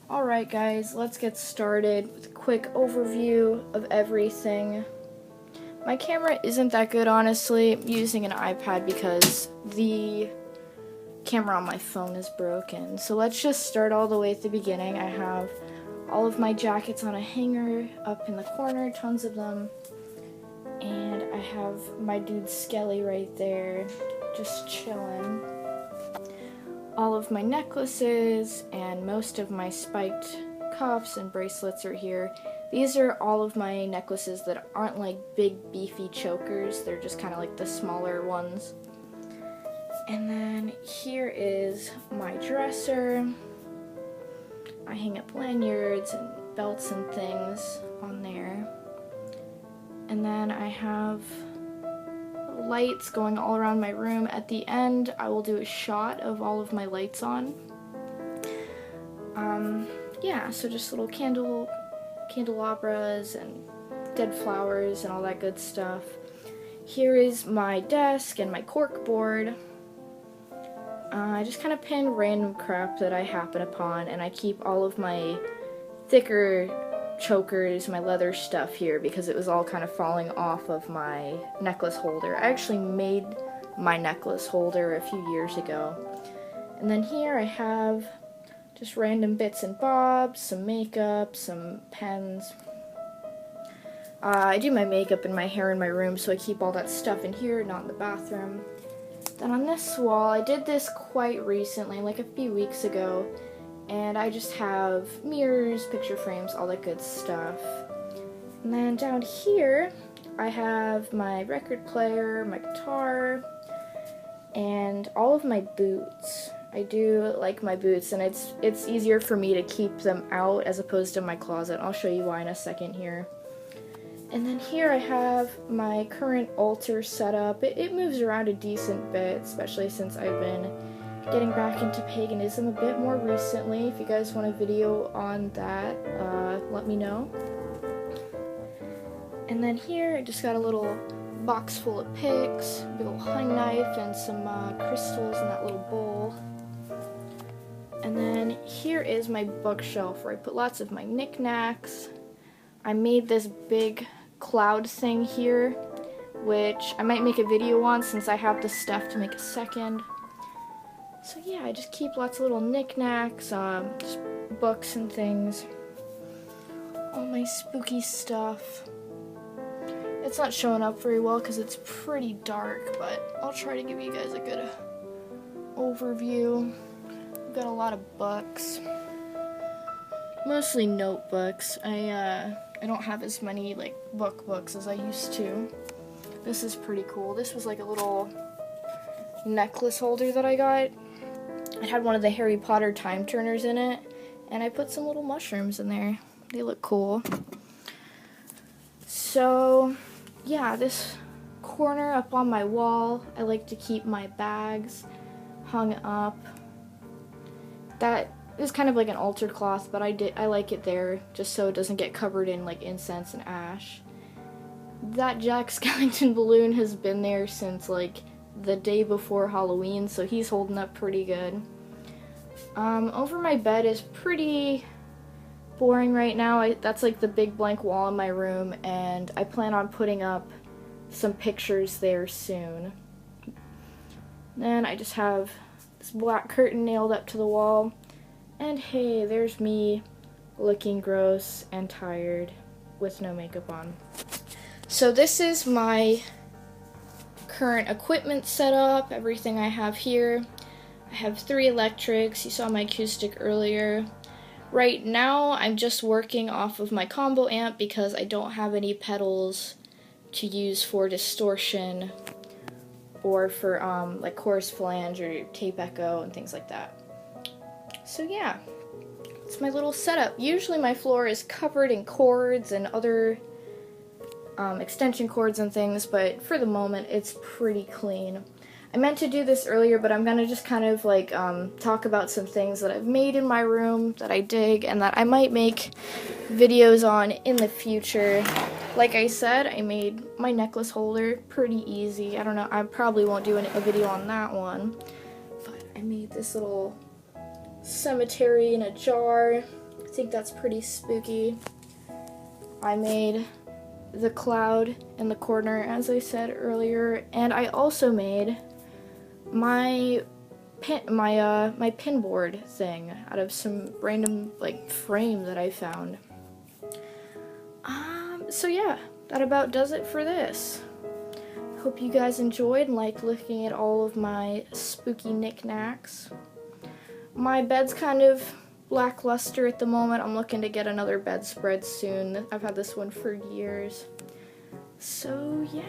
Alright guys, let's get started with a quick overview of everything. My camera isn't that good, honestly. I'm using an iPad because the camera on my phone is broken. So let's just start all the way at the beginning. I have all of my jackets on a hanger up in the corner, tons of them. And I have my dude Skelly right there, just chilling. All of my necklaces and most of my spiked cuffs and bracelets are here. These are all of my necklaces that aren't like big beefy chokers, they're just kind of like the smaller ones. And then here is my dresser. I hang up lanyards and belts and things on there. And then I have lights going all around my room. At the end, I will do a shot of all of my lights on. Yeah, so just little candelabras and dead flowers and all that good stuff. Here is my desk and my cork board. I just kind of pin random crap that I happen upon, and I keep all of my thicker chokers, my leather stuff here because it was all kind of falling off of my necklace holder. I actually made my necklace holder a few years ago. And then here I have just random bits and bobs, some makeup, some pens. I do my makeup and my hair in my room, so I keep all that stuff in here, not in the bathroom. Then on this wall, I did this quite recently, like a few weeks ago, and I just have mirrors, picture frames, all that good stuff. And then down here, I have my record player, my guitar, and all of my boots. I do like my boots, and it's easier for me to keep them out as opposed to my closet. I'll show you why in a second here. And then here I have my current altar setup. It moves around a decent bit, especially since I've been getting back into paganism a bit more recently. If you guys want a video on that, let me know. And then here I just got a little box full of picks, a big old hunting knife, and some crystals in that little bowl. And then here is my bookshelf where I put lots of my knickknacks. I made this big cloud thing here, which I might make a video on since I have the stuff to make a second. So yeah, I just keep lots of little knickknacks, just books and things. All my spooky stuff. It's not showing up very well because it's pretty dark, but I'll try to give you guys a good overview. I've got a lot of books. Mostly notebooks. I don't have as many like books as I used to. This is pretty cool. This was like a little necklace holder that I got. It had one of the Harry Potter time turners in it, and I put some little mushrooms in there. They look cool. So yeah, this corner up on my wall, I like to keep my bags hung up. That is kind of like an altar cloth, but I like it there just so it doesn't get covered in like incense and ash. That Jack Skellington balloon has been there since like the day before Halloween, so he's holding up pretty good. Over my bed is pretty boring right now. That's like the big blank wall in my room, and I plan on putting up some pictures there soon. Then I just have this black curtain nailed up to the wall. And hey, there's me looking gross and tired with no makeup on. So this is my current equipment setup, everything I have here. I have 3 electrics, you saw my acoustic earlier. Right now I'm just working off of my combo amp because I don't have any pedals to use for distortion or for like chorus flange or tape echo and things like that. So yeah, it's my little setup. Usually my floor is covered in cords and other extension cords and things, but for the moment it's pretty clean. I meant to do this earlier, but I'm gonna just kind of like talk about some things that I've made in my room that I dig and that I might make videos on in the future. Like I said, I made my necklace holder pretty easy. I don't know, I probably won't do a video on that one, but I made this little cemetery in a jar. I think that's pretty spooky. I made the cloud in the corner, as I said earlier, and I also made my pin board thing out of some random like frame that I found. So yeah, that about does it for this. Hope you guys enjoyed and liked looking at all of my spooky knickknacks. My bed's kind of lackluster at the moment. I'm looking to get another bedspread soon. I've had this one for years. So yeah.